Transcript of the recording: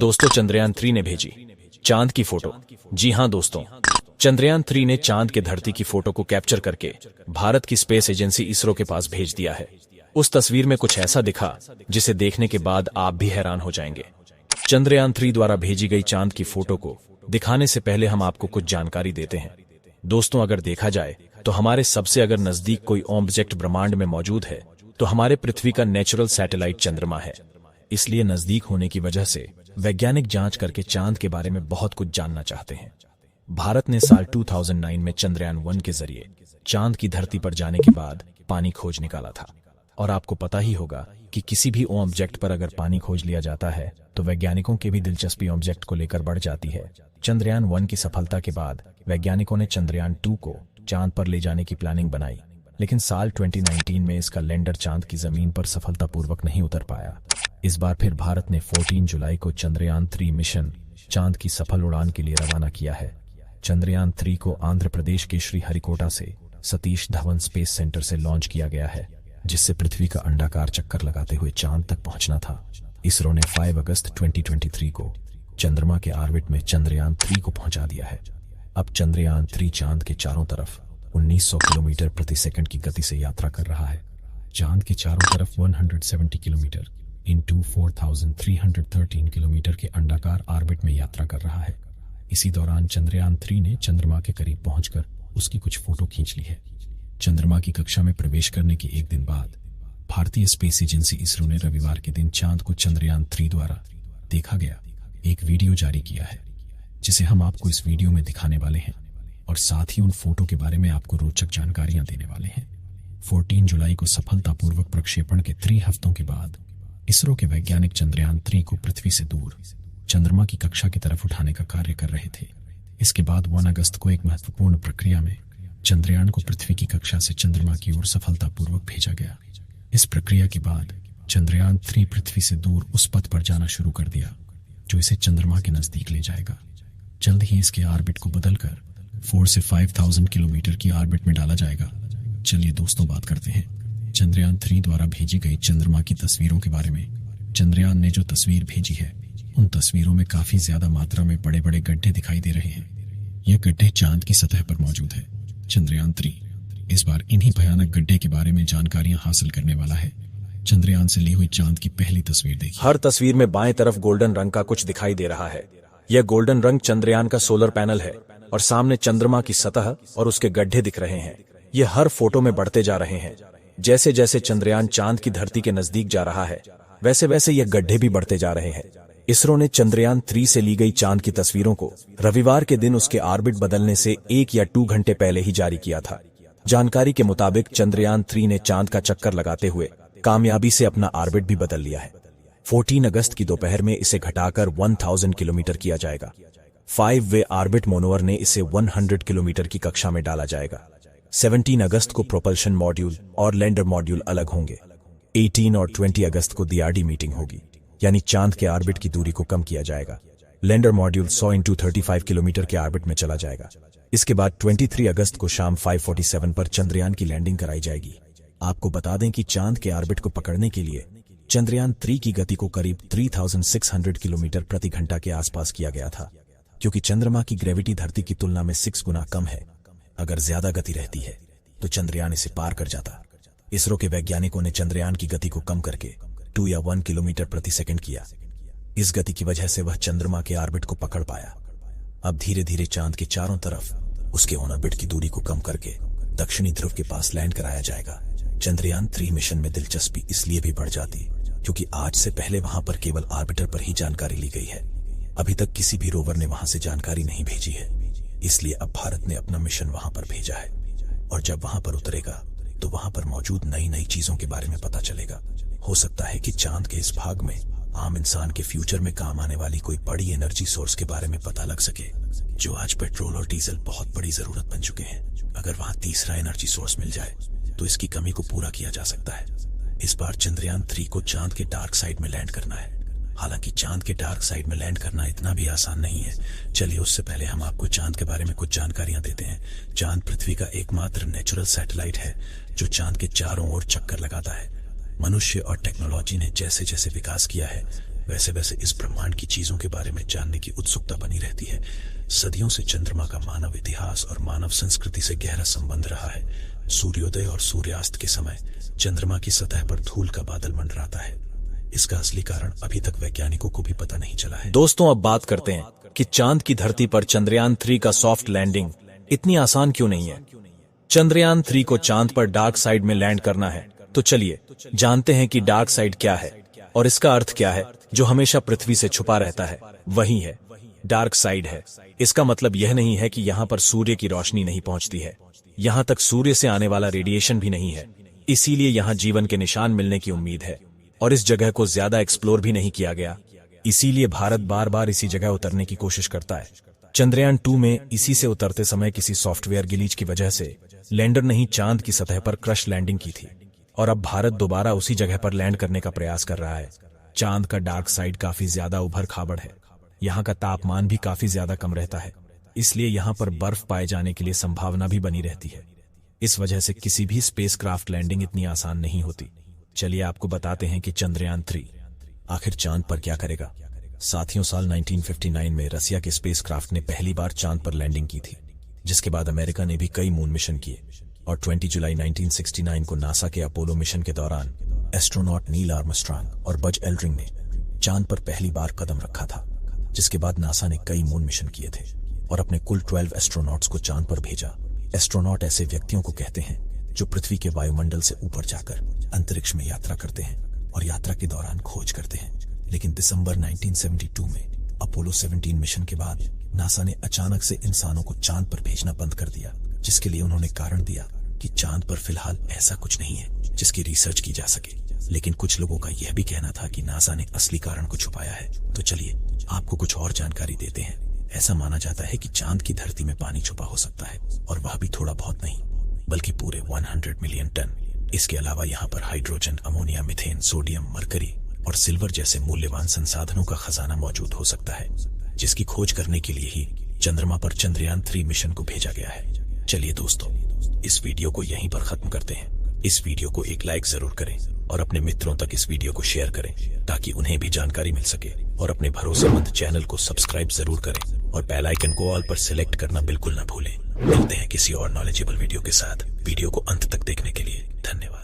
दोस्तों, चंद्रयान 3 ने भेजी चांद की फोटो। जी हां दोस्तों, चंद्रयान 3 ने चांद के धरती की फोटो को कैप्चर करके भारत की स्पेस एजेंसी इसरो के पास भेज दिया है। उस तस्वीर में कुछ ऐसा दिखा जिसे देखने के बाद आप भी हैरान हो जाएंगे। चंद्रयान 3 द्वारा भेजी गई चांद की फोटो को दिखाने से पहले हम आपको कुछ जानकारी देते हैं। दोस्तों, अगर देखा जाए तो हमारे सबसे अगर नजदीक कोई ऑब्जेक्ट ब्रह्मांड में मौजूद है तो हमारे पृथ्वी का नेचुरल सैटेलाइट चंद्रमा है। इसलिए नजदीक होने की वजह से वैज्ञानिक जांच करके चांद के बारे में बहुत कुछ जानना चाहते हैं। भारत ने साल 2009 में चंद्रयान 1 के जरिए चांद की धरती पर जाने के बाद पानी खोज निकाला था। और आपको पता ही होगा कि किसी भी ऑब्जेक्ट पर अगर पानी खोज लिया जाता है तो वैज्ञानिकों की भी दिलचस्पी ऑब्जेक्ट को लेकर बढ़ जाती है। चंद्रयान 1 की सफलता के बाद वैज्ञानिकों ने चंद्रयान 2 को चांद पर ले जाने की प्लानिंग बनाई, लेकिन साल 2019 में इसका लैंडर चांद की जमीन पर सफलतापूर्वक नहीं उतर पाया। इस बार फिर भारत ने 14 जुलाई को चंद्रयान 3 मिशन चांद की सफल उड़ान के लिए रवाना किया है। चंद्रयान 3 को आंध्र प्रदेश के श्रीहरिकोटा से सतीश धवन स्पेस सेंटर से लॉन्च किया गया है, जिससे पृथ्वी का अंडाकार चक्कर लगाते हुए चांद तक पहुंचना था। इसरो ने 5 अगस्त 2023 को चंद्रमा के ऑर्बिट में चंद्रयान 3 को पहुंचा दिया है। अब चंद्रयान 3 चांद के चारों तरफ 1900 किलोमीटर प्रति सेकंड की गति से यात्रा कर रहा है। चांद के चारों तरफ 170 किलोमीटर इंटू 4313 किलोमीटर के अंडाकार ऑर्बिट में यात्रा कर रहा है। इसी दौरान चंद्रयान 3 ने चंद्रमा के करीब पहुंचकर उसकी कुछ फोटो खींच ली है। चंद्रमा की कक्षा में प्रवेश करने के एक दिन बाद भारतीय स्पेस एजेंसी इसरो ने रविवार के दिन चांद को चंद्रयान 3 द्वारा देखा गया एक वीडियो जारी किया है, जिसे हम आपको इस वीडियो में दिखाने वाले हैं और साथ ही उन फोटो के बारे में आपको रोचक जानकारियां देने वाले हैं। 14 जुलाई को सफलतापूर्वक प्रक्षेपण के 3 हफ्तों के बाद इसरो के वैज्ञानिक चंद्रयान 3 को पृथ्वी से दूर चंद्रमा की कक्षा की तरफ उठाने का कार्य कर रहे थे। इसके बाद 1 अगस्त को एक महत्वपूर्ण प्रक्रिया में चंद्रयान को पृथ्वी की कक्षा से चंद्रमा की ओर सफलतापूर्वक भेजा गया। इस प्रक्रिया के बाद चंद्रयान 3 पृथ्वी से दूर उस पथ पर जाना शुरू कर दिया जो इसे चंद्रमा के नजदीक ले जाएगा। जल्द ही इसके ऑर्बिट को बदलकर 4 से 5000 किलोमीटर की ऑर्बिट में डाला जाएगा। चलिए दोस्तों, बात करते हैं चंद्रयान 3 द्वारा भेजी गई चंद्रमा की तस्वीरों के बारे में। चंद्रयान ने जो तस्वीर भेजी है उन तस्वीरों में काफी ज्यादा मात्रा में बड़े बड़े गड्ढे दिखाई दे रहे हैं। यह गड्ढे चांद की सतह पर मौजूद है। चंद्रयान 3 इस बार इन्हीं भयानक गड्ढे के बारे में जानकारियां हासिल करने वाला है। चंद्रयान से ली हुई चांद की पहली तस्वीर देखिए। हर तस्वीर में बाएं तरफ गोल्डन रंग का कुछ दिखाई दे रहा है। यह गोल्डन रंग चंद्रयान का सोलर पैनल है और सामने चंद्रमा की सतह और उसके गड्ढे दिख रहे हैं। ये हर फोटो में बढ़ते जा रहे हैं। जैसे जैसे चंद्रयान चांद की धरती के नजदीक जा रहा है वैसे वैसे ये गड्ढे भी बढ़ते जा रहे हैं। इसरो ने चंद्रयान 3 से ली गई चांद की तस्वीरों को रविवार के दिन उसके ऑर्बिट बदलने से 1 या 2 घंटे पहले ही जारी किया था। जानकारी के मुताबिक चंद्रयान 3 ने चांद का चक्कर लगाते हुए कामयाबी से अपना ऑर्बिट भी बदल लिया है। 14 अगस्त की दोपहर में इसे घटाकर 1000 किलोमीटर किया जाएगा। 5 वे ऑर्बिट मोनोवर ने इसे 100 किलोमीटर की कक्षा में डाला जाएगा। 17 अगस्त को प्रोपल्शन मॉड्यूल और लैंडर मॉड्यूल अलग होंगे। 18 और 20 अगस्त को DRD मीटिंग होगी, यानी चांद के ऑर्बिट की दूरी को कम किया जाएगा। लैंडर मॉड्यूल 100 × 35 किलोमीटर के ऑर्बिट में चला जाएगा। इसके बाद 23 अगस्त को शाम 5:47 पर चंद्रयान की लैंडिंग कराई जाएगी। आपको बता दें कि चांद के ऑर्बिट को पकड़ने के लिए चंद्रयान 3 की गति को करीब 3600 किलोमीटर प्रति घंटा के आसपास किया गया था, क्योंकि चंद्रमा की ग्रेविटी धरती की तुलना में 6 गुना कम है। अगर ज्यादा गति रहती है तो चंद्रयान इसे पार कर जाता। इसरो के वैज्ञानिकों ने चंद्रयान की गति को कम करके 2 या 1 किलोमीटर प्रति सेकंड किया। इस गति की वजह से वह चंद्रमा के ऑर्बिट को पकड़ पाया। अब धीरे धीरे चांद के चारों तरफ उसके ऑर्बिट की दूरी को कम करके दक्षिणी ध्रुव के पास लैंड कराया जाएगा। चंद्रयान 3 मिशन में दिलचस्पी इसलिए भी बढ़ जाती क्योंकि आज से पहले वहां पर केवल ऑर्बिटर पर ही जानकारी ली गई है। अभी तक किसी भी रोवर ने वहां से जानकारी नहीं भेजी है, इसलिए अब भारत ने अपना मिशन वहां पर भेजा है। और जब वहां पर उतरेगा तो वहां पर मौजूद नई नई चीजों के बारे में पता चलेगा। हो सकता है कि चांद के इस भाग में आम इंसान के फ्यूचर में काम आने वाली कोई बड़ी एनर्जी सोर्स के बारे में पता लग सके, जो आज पेट्रोल और डीजल बहुत बड़ी जरूरत बन चुके हैं। अगर वहां तीसरा एनर्जी सोर्स मिल जाए तो इसकी कमी को पूरा किया जा सकता है। इस बार चंद्रयान 3 को चांद के डार्क साइड में लैंड करना है। हालांकि चांद के डार्क साइड में लैंड करना इतना भी आसान नहीं है। चलिए उससे पहले हम आपको चांद के बारे में कुछ जानकारियां देते हैं। चांद पृथ्वी का एकमात्र नेचुरल सैटेलाइट है जो चांद के चारों ओर चक्कर लगाता है। मनुष्य और टेक्नोलॉजी ने जैसे जैसे विकास किया है वैसे वैसे इस ब्रह्मांड की चीजों के बारे में जानने की उत्सुकता बनी रहती है। सदियों से चंद्रमा का मानव इतिहास और मानव संस्कृति से गहरा संबंध रहा है। सूर्योदय और सूर्यास्त के समय चंद्रमा की सतह पर धूल का बादल मंडराता है। इसका असली कारण अभी तक वैज्ञानिकों को भी पता नहीं चला है। दोस्तों, अब बात करते हैं कि चांद की धरती पर चंद्रयान 3 का सॉफ्ट लैंडिंग इतनी आसान क्यों नहीं है। चंद्रयान 3 को चांद पर डार्क साइड में लैंड करना है, तो चलिए जानते हैं कि डार्क साइड क्या है और इसका अर्थ क्या है। जो हमेशा पृथ्वी से छुपा रहता है वही है डार्क साइड है। इसका मतलब यह नहीं है कि यहाँ पर सूर्य की रोशनी नहीं पहुंचती है, यहाँ तक सूर्य से आने वाला रेडिएशन भी नहीं है। इसीलिए यहाँ जीवन के निशान मिलने की उम्मीद है और इस जगह को ज्यादा एक्सप्लोर भी नहीं किया गया। इसीलिए भारत बार बार इसी जगह उतरने की कोशिश करता है। चंद्रयान 2 में इसी से उतरते समय किसी सॉफ्टवेयर गिलीच की वजह से लैंडर ने ही चांद की सतह पर क्रश लैंडिंग की थी और अब भारत दोबारा उसी जगह पर लैंड करने का प्रयास कर रहा है। चांद का डार्क साइड काफी ज्यादा उभर खाबड़ है, यहाँ का तापमान भी काफी ज्यादा कम रहता है, इसलिए यहाँ पर बर्फ पाए जाने के लिए संभावना भी बनी रहती है। इस वजह से किसी भी स्पेसक्राफ्ट लैंडिंग इतनी आसान नहीं होती। चलिए आपको बताते हैं कि चंद्रयान 3 आखिर चांद पर क्या करेगा। साथियों, साल 1959 में रसिया के स्पेसक्राफ्ट ने पहली बार चांद पर लैंडिंग की थी, जिसके बाद अमेरिका ने भी कई मून मिशन किए और 20 जुलाई 1969 को नासा के अपोलो मिशन के दौरान एस्ट्रोनॉट नील आर्मस्ट्रांग और बज एल्ड्रिन ने चांद पर पहली बार कदम रखा था। जिसके बाद नासा ने कई मून मिशन किए थे और अपने कुल 12 एस्ट्रोनॉट्स को चांद पर भेजा। एस्ट्रोनॉट ऐसे व्यक्तियों को कहते हैं जो पृथ्वी के वायुमंडल से ऊपर जाकर अंतरिक्ष में यात्रा करते हैं और यात्रा के दौरान खोज करते हैं। लेकिन दिसंबर 1972 में अपोलो 17 मिशन के बाद नासा ने अचानक से इंसानों को चांद पर भेजना बंद कर दिया, जिसके लिए उन्होंने कारण दिया कि चांद पर फिलहाल ऐसा कुछ नहीं है जिसकी रिसर्च की जा सके। लेकिन कुछ लोगों का यह भी कहना था कि नासा ने असली कारण को छुपाया है। तो चलिए आपको कुछ और जानकारी देते हैं। ऐसा माना जाता है कि चांद की धरती में पानी छुपा हो सकता है, और वह भी थोड़ा बहुत नहीं बल्कि पूरे 100 मिलियन टन। इसके अलावा यहाँ पर hydrogen, ammonia, methane, sodium, mercury और सिल्वर जैसे मूल्यवान संसाधनों का खजाना मौजूद हो सकता है, जिसकी खोज करने के लिए ही चंद्रमा पर चंद्रयान 3 मिशन को भेजा गया है। चलिए दोस्तों, इस वीडियो को यहीं पर खत्म करते हैं। इस वीडियो को एक लाइक जरूर करें और अपने मित्रों तक इस वीडियो को शेयर करें ताकि उन्हें भी जानकारी मिल सके, और अपने भरोसेमंद चैनल को सब्सक्राइब जरूर करें और बेल आइकन को ऑल पर सिलेक्ट करना बिल्कुल न भूलें। मिलते हैं किसी और नॉलेजेबल वीडियो के साथ। वीडियो को अंत तक देखने के लिए धन्यवाद।